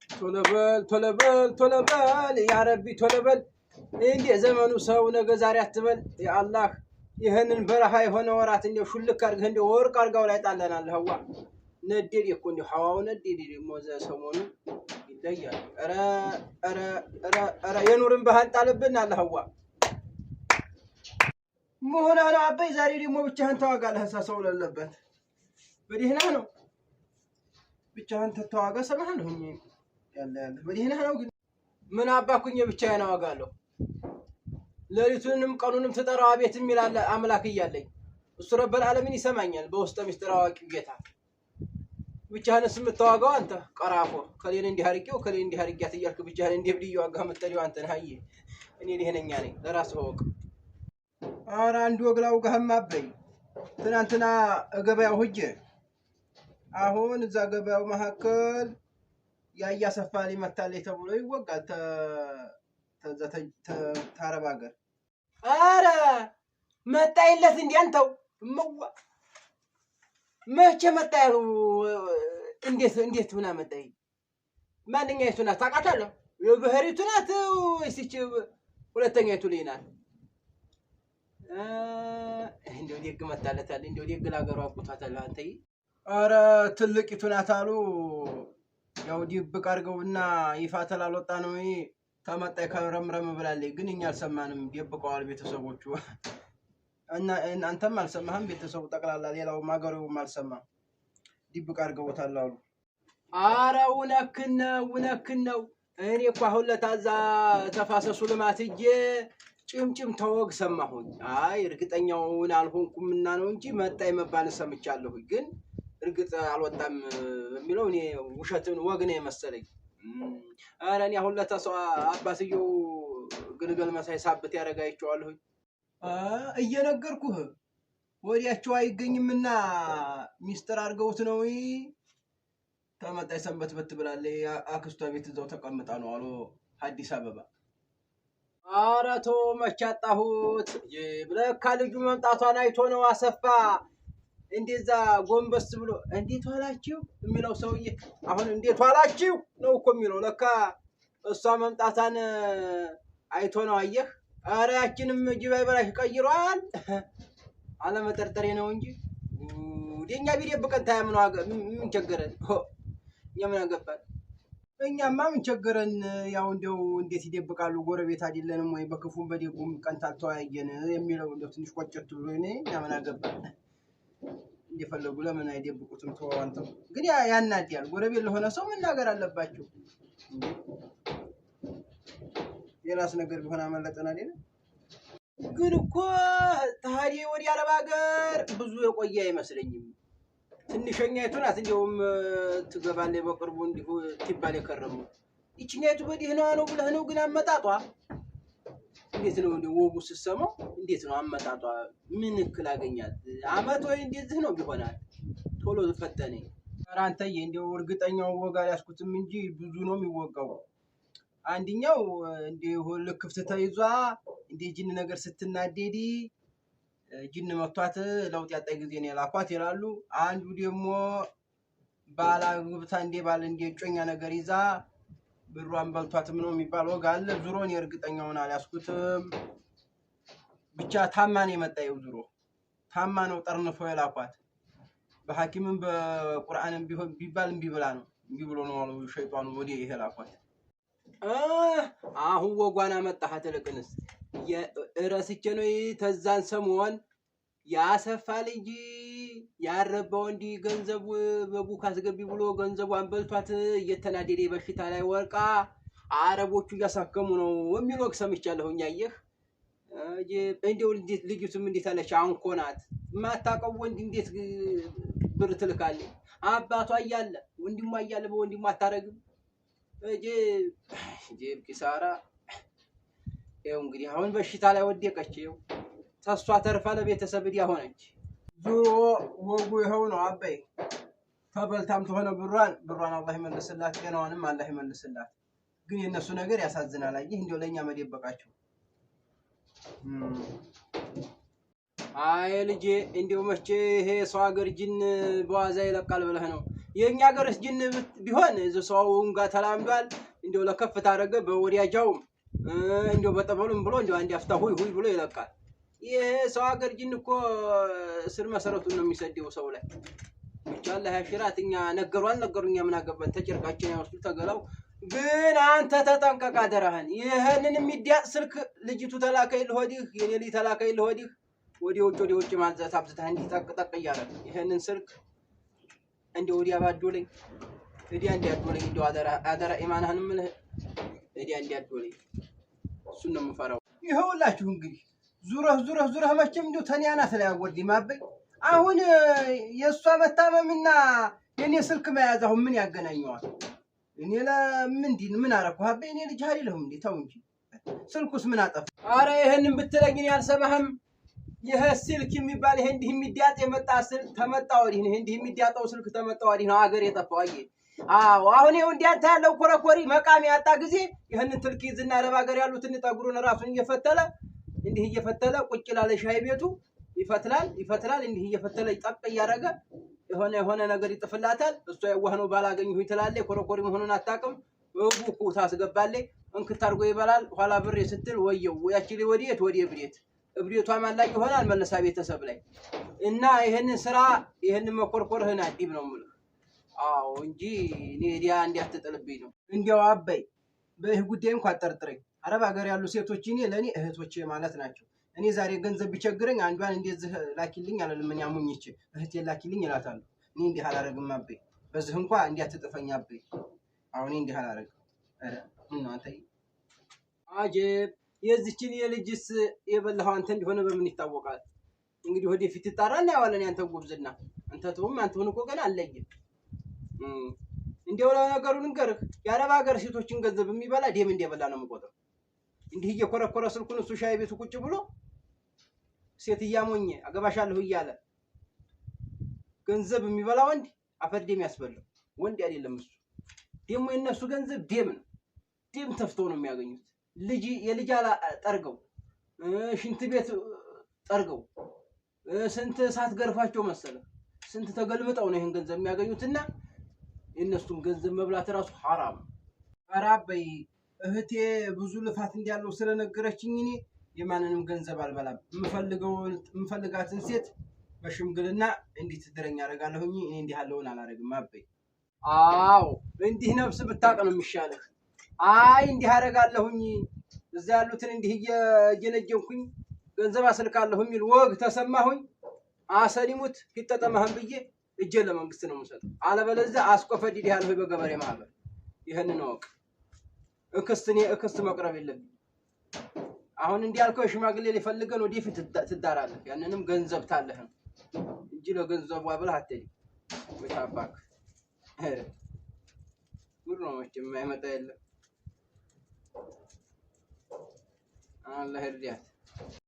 ቶለበል ያ ረቢ ቶለበል እንደ ዘመኑ ሰው ነገ ዛሬ አትበል ያ አላህ ይሄንን በረሃ የሆነ ወራት እንደው ሹልክ አድርገህ እንደው ወርቅ አድርጋው ላይ ጣለናል ሀዋ ነዴድ እኮ እንደው ሀዋው ነዴድ ደግሞ ሰሞኑ ይለያል ኧረ የኑርን ባህል ጣልብን አለ ሀዋ መሆና ነው አበይ ዛሬ ደግሞ ብቻህን ተዋጋለህ ሰው ለለበት በዲህና ነው ብቻህን ተዋጋ ሰማህልሁኝ ያለ በዲህና ነው ግን ምን አባኩኝ ብቻዬን አዋጋለሁ ለሊቱንም ቀኑንም ተጠራው አቤት የሚላል አምላክ ይያለኝ እሱ ረበል ዓለምን ይሰማኛል በውስጥ ሚስጥር አዋቂው ጌታ ብቻህንስ የምትዋጋው አንተ ቀራፎ ከሌን እንዲህ አርቂው ከሌን እንዲህ አርቂያት እያልክ ብቻህን እንዲህ ብድዩ ዋጋ የምትጠሪው አንተ ነህ አየህ እኔ ደህነኛ ነኝ ለራስህ ወቅ ኧረ አንድ ወግላው ጋህማ አበይ ትናንትና ገበያው ሂጄ አሁን እዛ ገበያው መካከል ያያሰፋ ሊመታለኝ ተብሎ ይወጋል ታረብ ሀገር ኧረ መጣይለት እንዴ አንተው መቼ መጣ ያሉ እንዴት ሆና መጣይ ማንኛይቱ ናት ታውቃታለህ የብህሪቱ ናት ወይስ እቺ ሁለተኛይቱ ልጅ ናት እንደው ደግ መጣለታል እንደው ደግ ላገሩ አቁታታል አንተይ ኧረ ትልቂቱ ናት አሉ ያው ዲብቅ አድርገውና ይፋ ተላልወጣ ነው ተመጣይ ከረምረም ብላለች ግን እኛ አልሰማንም ደብቀዋል ቤተሰቦቹ እና አንተም አልሰማህም ቤተሰቡ ጠቅላላ ሌላው ማገሩም አልሰማም ዲብቅ አድርገውታል አሉ ኧረ ውነክን ነው እኔ እኮ አሁን ለታዛ ተፋሰሱ ልማት እጄ ጭምጭም ተወግ ሰማሁኝ አይ እርግጠኛውን አልሆንኩምና ነው እንጂ መጣይ መባል ሰምቻለሁ ግን እርግጥ አልወጣም የሚለው እኔ ውሸትን ወግ ነው መሰለኝ ኧረ እኔ አሁን ለታሰው አባትየው ግልገል መሳይ ሳብት ያረጋይቸዋለሁ እየነገርኩህ ወዲያቸው አይገኝምና ሚስጥር አድርገውት ነው ተመጣይ ሰንበት በትብላለች አክስቷ ቤት እዛው ተቀምጣ ነው አሉ አዲስ አበባ ኧረ ተው መቻጣሁት ይብለካ ልጁ መምጣቷን አይቶ ነው አሰፋ እንደዛ ጎንበስ ብሎ እንዴት ዋላችሁ የሚለው ሰውዬ አሁን እንዴት ዋላችሁ ነው እኮ የሚለው ለካ እሷ መምጣታን አይቶ ነው አየህ ኧረ ያችንም ጅባይ በላሽ ቀይሯል አለመጠርጠሬ ነው እንጂ ወደኛ ቢደብቀን ታያም ነው ምን ቸገረን የምን አገባን እኛማ ምን ቸገረን ያው እንደው እንዴት ይደብቃሉ ጎረቤት አይደለንም ወይ በክፉም በደጉም ቀን ታልተዋየን የሚለው እንደው ትንሽ ቆጨት ብሎ እኔ ምን አገባን እንደፈለጉ ለምን አይደብቁትም ተዋንተው ግን ያናዲያል ጎረቤት ለሆነ ሰው መናገር አለባቸው የራስ ነገር ቢሆን አመለጠና አይደል ግን እኮ ታዲያ ወዲ አረብ ሀገር ብዙ የቆየ አይመስለኝም ትንሽኛይቱ ናት እንደውም ትገባለች በቅርቡ እንዲሁ ትባል የከረሙ ይችኛይቱ በዲህና ነው ብለህ ነው ግን አመጣጧ እንዴት ነው እንደው ወጉ ሲሰማው እንዴት ነው አመጣጧ ምን እክል አገኛት አመት ወይ እንደዚህ ነው ቢሆናል ቶሎ ተፈተነኝ አራንተዬ እንደው እርግጠኛው ወጋ ያስኩትም እንጂ ብዙ ነው የሚወጋው አንደኛው እንደው ለክፍት ተይዟ እንደ ጂን ነገር ስትናደዲ ጂን መቷት ለውጥ ያጣይ ጊዜ ነው ያላኳት ይላሉ አንዱ ደግሞ ባላ ግብታ እንደ ባል እንደ ጮኛ ነገር ይዛ ብሯን በልቷትም ነው የሚባል ወጋ አለ ዙሮን እርግጠኛውን አልያስኩትም ብቻ ታማን የመጣው ዙሮ ታማ ነው ጠርንፎ ያላኳት በሐኪምም በቁርአንም ቢሆን ቢባል ቢብላ ነው ቢብሎ ነው አሉ ሸይጣኑ ወዲ ይሄላኳት አሁን ወጓና መጣሃት ለቅንስ የራስቼ ነው ተዛን ሰሞን ያሰፋ ልጅ ያረባው እንዲ ገንዘቡ በቡክ አስገቢ ብሎ ገንዘቧን በልቷት እየተናደደ በሽታ ላይ ወርቃ አረቦቹ ያሳከሙ ነው የሚሉክ ሰምቻለሁኝ አየህ እንደው እንዴት ልጅቱም እንዴት አለች አንኮናት ማታቀው ወንድ እንዴት ብር ትልካለች አባቷ እያለ ወንድሟ እያለ በወንድሟ አታረግም ኪሳራ ይኸው እንግዲህ አሁን በሽታ ላይ ወደቀች ይኸው ተሷ ተርፋ ለቤተሰብ ዲያ ሆነች ዙሮ ወጉ ይኸው ነው አበይ ተበልታም ተሆነ ብሯን አላህ ይመልስላት ጤናዋንም አላህ ይመልስላት ግን የነሱ ነገር ያሳዝናል አየህ እንደው ለኛ መደበቃቸው አይ ልጄ እንደው መቼ ይሄ ሰው ሀገር ጂን በዋዛ ይለቃል ብለህ ነው የኛ ሀገርስ ጅን ቢሆን ሰውም ጋር ተላምዷል እንደው ለከፍታ አረገ በወዲያጃው እንደው በጠበሉም ብሎ እንደው አንድ ያፍታ ሁይ ብሎ ይለቃል። ይሄ ሰው ሀገር ጅን እኮ ስር መሰረቱን ነው የሚሰደው ሰው ላይ ብቻ አላህ ያሽራትኛ ነገሩኛ ምን አገባን ተጨርቃችን ያወስዱ ተገላው ግን አንተ ተጠንቀቅ አደረህን ይሄንን የሚዲያጥ ስልክ ልጅቱ ተላከይ ለሆዲህ የኔ ልጅ ተላከይ ለሆዲህ ወዲ ውጭ ማዘት አብዝተህ እንዲጠቅጠቅ እያረክ ይሄንን ስልክ እንደ ወዲያ ባዶለኝ እዲያ እንዲያዶለኝ እንደው አደራ ኢማንህን ምልህ እዲያ እንዲያዶለኝ እሱን ነው የምፈራው። ይኸውላችሁ እንግዲህ ዙረህ መቼም እንደው ተኒያናት ላይ አወርድ ማበይ አሁን የሷ መታመምና የኔ ስልክ መያዝ አሁን ምን ያገናኘዋል? እኔ ለምንድን ምን አረኩ አበይ እኔ ልጅ አይደለሁም እንዴ ተው እንጂ ስልኩስ ምን አጠፋ? አረ ይሄንን ብትለኝ እኔ አልሰማህም። ይሄ ስልክ የሚባል ይሄ እንዲህ የሚዲያጥ የመጣ ስልክ ተመጣ ወዲህ ነው እንዲህ የሚዲያጣው ስልክ ተመጣ ወዲህ ነው አገር የጠፋው አየ። አዎ አሁን ይሄው እንዲያንተ ያለው ኮረኮሪ መቃም ያጣ ጊዜ ይሄንን ስልክ ይዝና አረብ ሀገር ያሉትን ጠጉሩን ራሱን እየፈተለ እንዲህ እየፈተለ ቁጭ ላለ ሻይ ቤቱ ይፈትላል እንዲህ እየፈተለ ጠቅ እያረገ የሆነ ነገር ይጥፍላታል። እሷ የዋህ ነው ባላገኘሁ ትላለች። ኮረኮሪ መሆኑን አታውቅም። እቡኩ ታስገባለች እንክት አድርጎ ይበላል። ኋላ ብሬ ስትል ወየው ያቺ ወዲየት ብሬት እብሬቷ ማላቅ ይሆናል መለሳ ቤተሰብ ላይ እና ይሄንን መኮርኮርህን አዲብ ነው የምልህ። አዎ እንጂ እኔ ዲያ እንዲያትጥልብኝ ነው እንዲያው አበይ በይህ ጉዳይ እንኳን አጠርጥረኝ። አረብ ሀገር ያሉ ሴቶች ለኔ እህቶቼ ማለት ናቸው። እኔ ዛሬ ገንዘብ ቢቸግረኝ አንዷን እንደዚህ ላኪልኝ አለልም እኔ አሙኝቼ እህቴን ላኪልኝ እላታለሁ። እኔ እንዲህ አላረግም አበይ በዚህ እንኳን እንዲያትጥፈኝ አበይ። አሁን እንዲህ አላረግም። አረ እናንተ አጀብ የዚችን የልጅስ የበላው አንተ እንደሆነ በምን ይታወቃል? እንግዲህ ወደፊት ይጣራና ያዋለን ያንተ ጉብዝና አንተውን እኮ ገና አለየም። እንደው ለነገሩን እንገርህ የአረብ ሀገር ሴቶችን ገንዘብ የሚበላ ደም እንደበላ ነው የምቆጥረው። እንዲህ እየኮረኮረ ስልኩን እሱ ሻይ ቤቱ ቁጭ ብሎ ሴት እያሞኘ አገባሻለሁ እያለ ገንዘብ የሚበላ ወንድ አፈር ደም ያስበላው ወንድ አይደለም እሱ። ደሞ የነሱ ገንዘብ ደም ነው። ደም ተፍተው ነው የሚያገኙት። የልጅ ጠርገው ሽንት ቤት ጠርገው ስንት ሰዓት ገርፋቸው መሰለ ስንት ተገልብጠው ነው ይሄን ገንዘብ የሚያገኙትና የነሱም ገንዘብ መብላት ራሱ حرام። አራበይ እህቴ ብዙ ልፋት እንዲያለው ስለነገረችኝ እኔ የማንንም ገንዘብ አልበላም። የምፈልጋትን ሴት በሽምግልና እንዲህ ትድረኝ አደርጋለሁኝ። እኔ እንዲህ ያለውን አላረግም አበይ። አዎ እንዲህ ነፍስ ብታቅ ነው የሚሻለው። አይ እንዲህ አደርጋለሁኝ እዛ ያሉትን እንዲህ እየነጀንኩኝ ገንዘብ አስልካለሁ የሚል ወግ ተሰማሁኝ። አሰሊሙት ይተጠማህን ብዬ እጄ ለመንግስት ነው የምሰጠው። አለበለዚያ አስቆፈዲድ ያለው በገበሬ ማህበር ይሄንን ወቅ እክስት መቅረብ የለብኝ። አሁን እንዲያልከው ሽማግሌ ሊፈልገን ወዲፊት ትዳራለህ። ያንንም ገንዘብ ታለህ እንጂ ለገንዘቡ አብለህ አትሄድ ወታባክ ጉድ ነው መቼም የማይመጣ የለም። الله يرضيك